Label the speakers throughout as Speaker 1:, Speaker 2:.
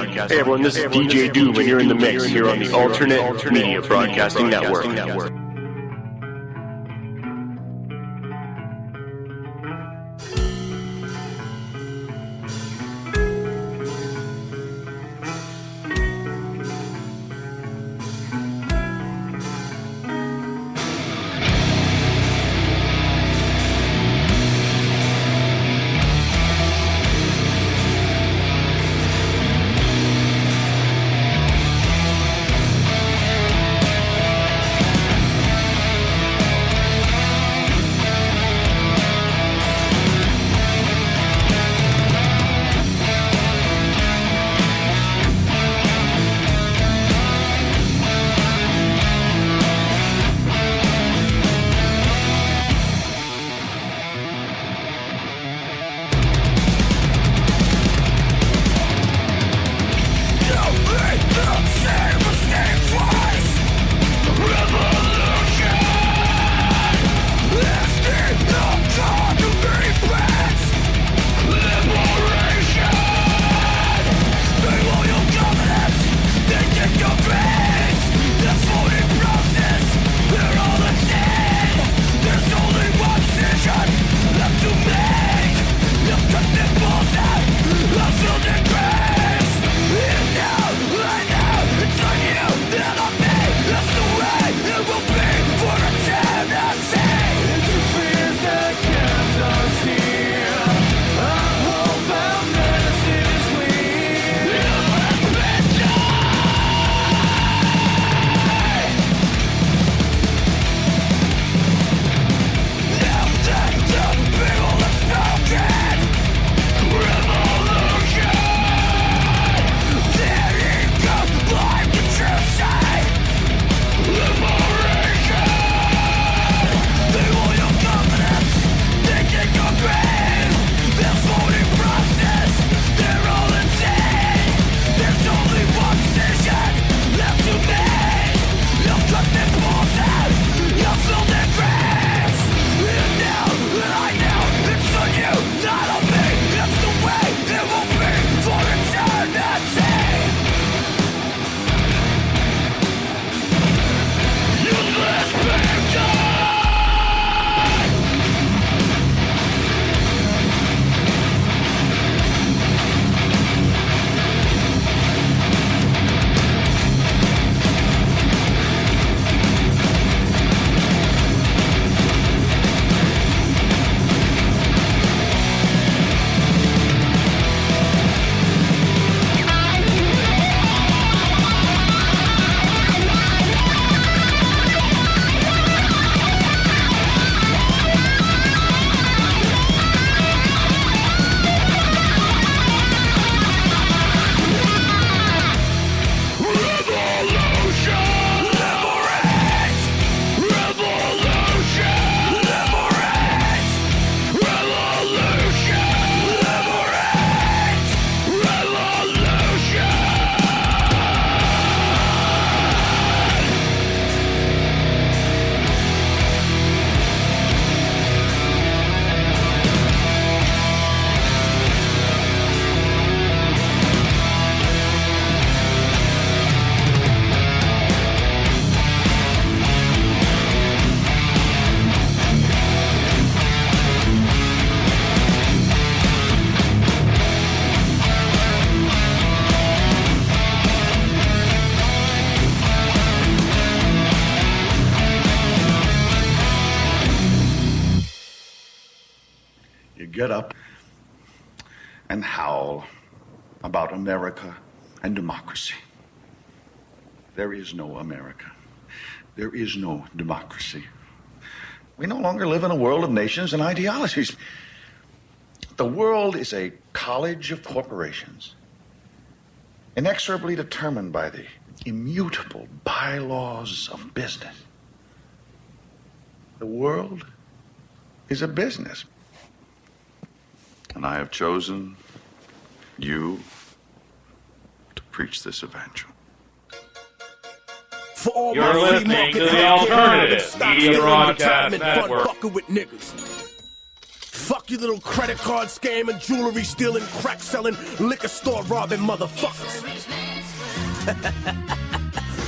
Speaker 1: Hey everyone, this is DJ Doom, and you're in the mix here on the Alternate Media Broadcasting Network.
Speaker 2: Get up and howl about America and democracy. There is no America. There is no democracy. We no longer live in a world of nations and ideologies. The world is a college of corporations, inexorably determined by the immutable bylaws of business. The world is a business. And I have chosen you to preach this evangel.
Speaker 3: You're listening to the Alternative Media Broadcast Network. Fuck you little credit card scamming, jewelry stealing, crack selling, liquor store robbing motherfuckers.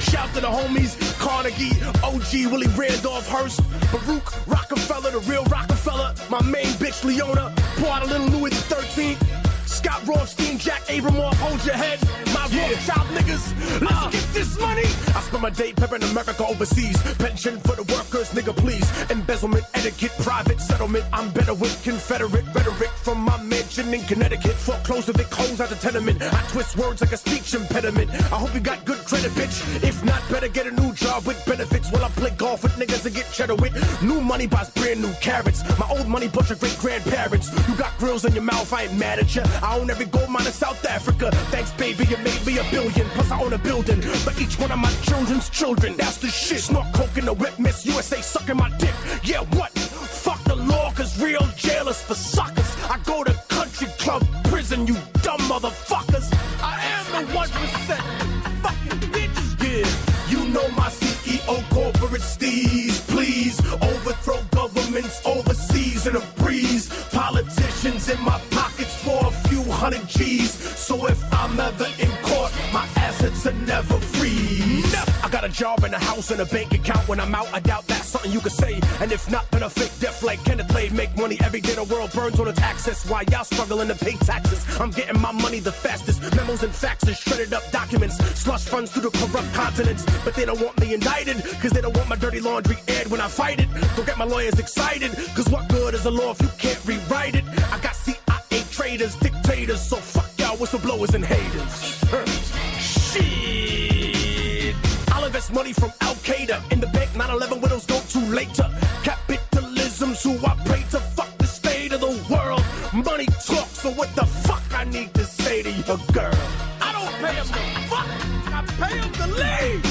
Speaker 3: Shout to the homies, Carnegie, OG, Willie Randolph Hearst, Baruch, Rockefeller, the real Rockefeller, my main bitch Leona, pour out a little Louis XIII, Scott Rothstein, Jack Abramoff, hold your head, my Rothschild niggas, let's get this money. I spend my day peppering America overseas, pension for the workers, nigga please, embezzlement, etiquette, private settlement, I'm better with Confederate rhetoric from my mansion in Connecticut, foreclosed Vic hoes out the tenement, I twist words like a speech impediment, I hope you got good credit bitch, if not better get a new job with benefits while I play golf with niggas and get cheddar with, new money buys brand new carrots, my old money bunch of great grandparents, you got grills in your mouth, I ain't mad at ya, I own every gold mine in South Africa. Thanks, baby, you made me $1 billion. Plus, I own a building for each one of my children's children. That's the shit. Snort coke in the whip, Miss USA sucking my dick. Yeah, what? Fuck the law, cause real jailers for suckers. I go to country club prison, you dumb motherfuckers. I am the 1%. Fucking bitch. Yeah, you know my CEO corporate steez. Please overthrow governments overseas in a breeze. Politicians in my pockets for a few hundred G's. So if I'm ever in court, my assets are never freeze. I got a job and a house and a bank account. When I'm out, I doubt that's something you could say. And if not, then a fake death like Kenneth Lay. Make money every day, the world burns on its axis. While y'all struggling to pay taxes, I'm getting my money the fastest. Memos and faxes, shredded up documents, slush funds through the corrupt continents. But they don't want me indicted, cause they don't want my dirty laundry aired when I fight it. Don't get my lawyers excited, cause what good is a law if you can't rewrite it? I got CIA traitors, dictators, so fuck y'all whistleblowers and haters. Shit. I'll invest money from Al-Qaeda in the bank, 9/11 widows go too late to capitalism's who I pray to. Fuck the state of the world. Money talks, so what the fuck I need to say to your girl? I don't pay him to fuck, I pay him to leave.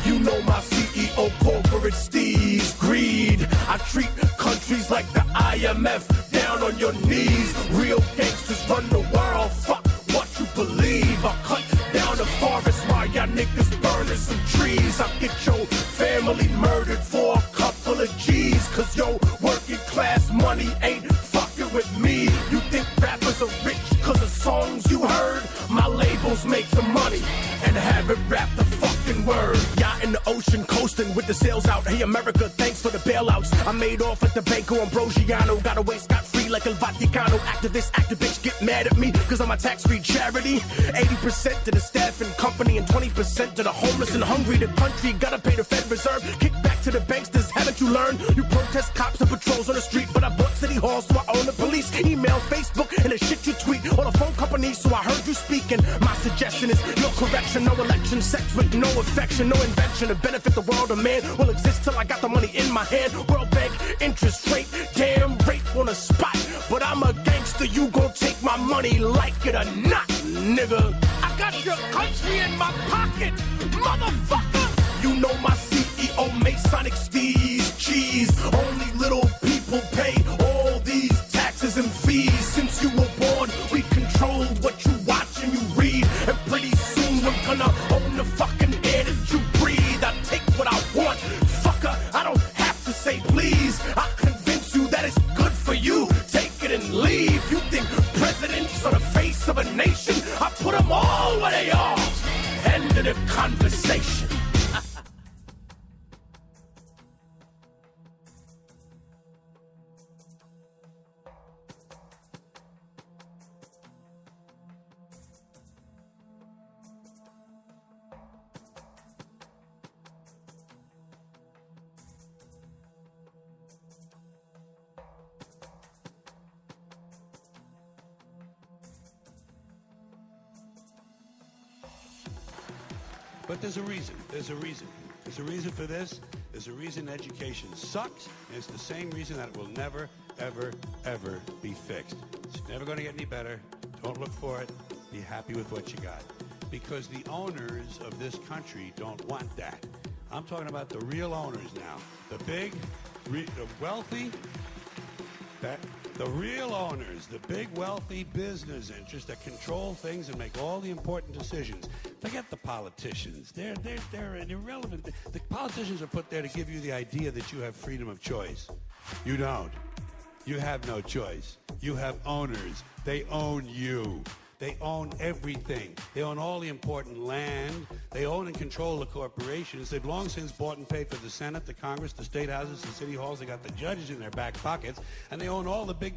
Speaker 3: You know my CEO corporate steez, greed. I treat countries like the IMF, down on your knees. Real gangsters run the world, fuck what you believe. I cut down the forest while y'all niggas burning some trees. I get your family murdered for a couple of G's. Cause your working class money ain't fucking with me. You think rappers are rich cause of songs you heard? My labels make the money and have it rap the fucking word. Y'all in the ocean coasting with the sails out. Hey America, thanks for the bailouts. I made off at the Banco Ambrosiano. Got away scot-free like El Vaticano. Activists, activists get mad at me cause I'm a tax-free charity. 80% to the staff and company and 20% to the homeless and hungry. The country gotta pay the Fed Reserve. Kick back to the banksters, haven't you learned? You protest cops and patrols on the street, but I bought city halls so I own the police. Email, Facebook, and the shit you tweet. All the phone companies, so I heard you speaking. My suggestion is no correction, no election, sex with no affection, no invention to benefit the world. A man will exist till I got the money in my hand. World Bank, interest rate, damn rate on the spot. But I'm a gangster, you gon' take my money like it or not, nigga. I got your country in my pocket, motherfucker. You know my CEO Masonic steez, cheese. Only little people pay all these taxes and fees. Since you were born, we controlled what you watch and you read. And pretty soon we're gonna own the fucking air that you breathe. I take what I want, fucker, I don't have to say please. I convince you that it's good for you. Take it and leave. You think presidents are the face of a nation? I put them all where they are. End of the conversation.
Speaker 4: But there's a reason. There's a reason. There's a reason for this. There's a reason education sucks, and it's the same reason that it will never, ever, ever be fixed. It's never going to get any better. Don't look for it. Be happy with what you got. Because the owners of this country don't want that. I'm talking about the real owners now. The big, the wealthy, the real owners, the big wealthy business interests that control things and make all the important decisions. Forget the politicians. They're irrelevant. The politicians are put there to give you the idea that you have freedom of choice. You don't. You have no choice. You have owners. They own you. They own everything. They own all the important land. They own and control the corporations. They've long since bought and paid for the Senate, the Congress, the state houses, the city halls. They got the judges in their back pockets, and they own all the big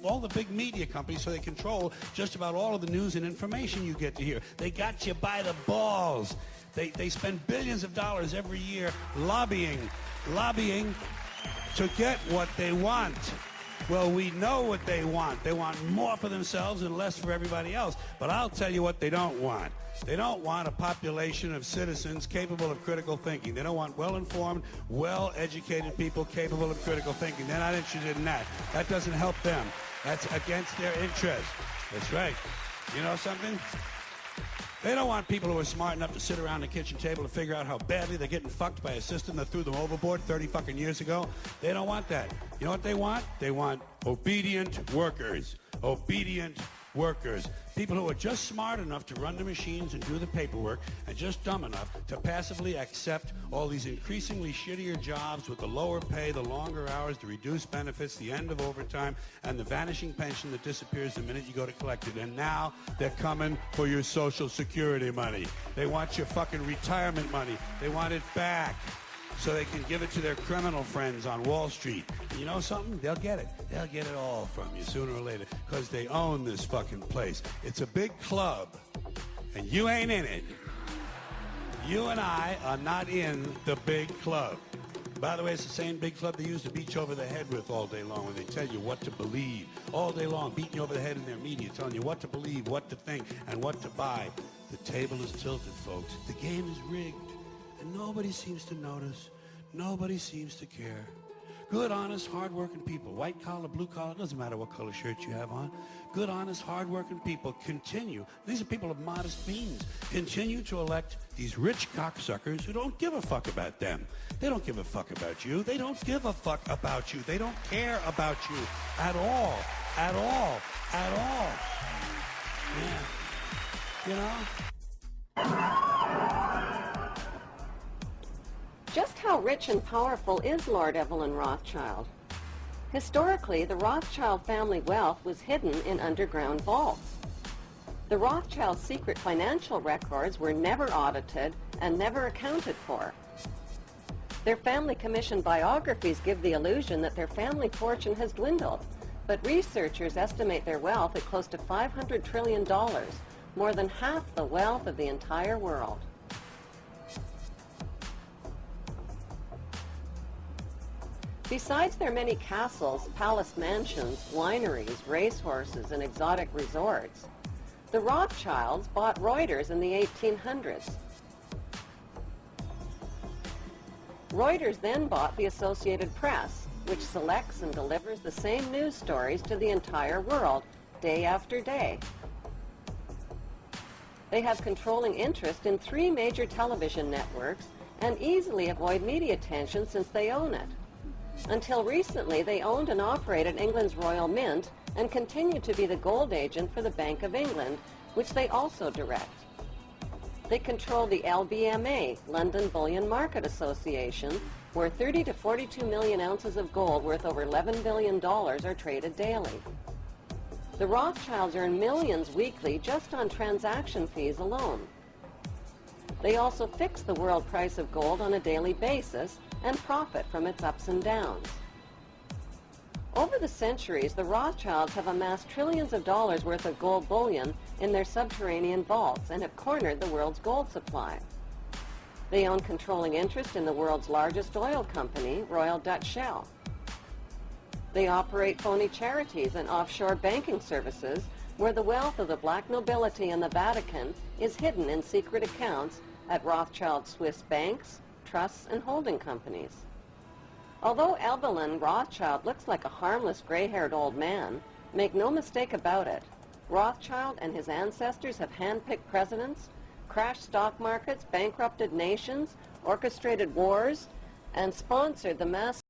Speaker 4: all the big media companies. So they control just about all of the news and information you get to hear. They got you by the balls. They spend billions of dollars every year lobbying to get what they want. Well, we know what they want. They want more for themselves and less for everybody else. But I'll tell you what they don't want. They don't want a population of citizens capable of critical thinking. They don't want well-informed, well-educated people capable of critical thinking. They're not interested in that. That doesn't help them. That's against their interest. That's right. You know something? They don't want people who are smart enough to sit around the kitchen table to figure out how badly they're getting fucked by a system that threw them overboard 30 fucking years ago. They don't want that. You know what they want? They want obedient workers. Obedient workers. People who are just smart enough to run the machines and do the paperwork and just dumb enough to passively accept all these increasingly shittier jobs with the lower pay, the longer hours, the reduced benefits, the end of overtime, and the vanishing pension that disappears the minute you go to collect it. And now they're coming for your Social Security money. They want your fucking retirement money. They want it back so they can give it to their criminal friends on Wall Street. And you know something? They'll get it. They'll get it all from you sooner or later because they own this fucking place. It's a big club, and you ain't in it. You and I are not in the big club. By the way, it's the same big club they use to beat you over the head with all day long when they tell you what to believe. All day long, beating you over the head in their media, telling you what to believe, what to think, and what to buy. The table is tilted, folks. The game is rigged. And nobody seems to notice. Nobody seems to care. Good, honest, hard-working people, white collar, blue collar, doesn't matter what color shirt you have on. Good, honest, hard-working people continue. These are people of modest means. Continue to elect these rich cocksuckers who don't give a fuck about them. They don't give a fuck about you. They don't give a fuck about you. They don't care about you at all. At all. At all. Yeah. You know?
Speaker 5: Just how rich and powerful is Lord Evelyn Rothschild? Historically, the Rothschild family wealth was hidden in underground vaults. The Rothschild secret financial records were never audited and never accounted for. Their family commissioned biographies give the illusion that their family fortune has dwindled, but researchers estimate their wealth at close to $500 trillion, more than half the wealth of the entire world. Besides their many castles, palace mansions, wineries, racehorses, and exotic resorts, the Rothschilds bought Reuters in the 1800s. Reuters then bought the Associated Press, which selects and delivers the same news stories to the entire world, day after day. They have controlling interest in 3 major television networks and easily avoid media attention since they own it. Until recently, they owned and operated England's Royal Mint and continue to be the gold agent for the Bank of England, which they also direct. They control the LBMA, London Bullion Market Association, where 30 to 42 million ounces of gold worth over $11 billion are traded daily. The Rothschilds earn millions weekly just on transaction fees alone. They also fix the world price of gold on a daily basis and profit from its ups and downs. Over the centuries, the Rothschilds have amassed trillions of dollars worth of gold bullion in their subterranean vaults and have cornered the world's gold supply. They own controlling interest in the world's largest oil company, Royal Dutch Shell. They operate phony charities and offshore banking services where the wealth of the black nobility and the Vatican is hidden in secret accounts at Rothschild Swiss banks, trusts, and holding companies. Although Evelyn Rothschild looks like a harmless gray-haired old man, make no mistake about it, Rothschild and his ancestors have handpicked presidents, crashed stock markets, bankrupted nations, orchestrated wars, and sponsored the mass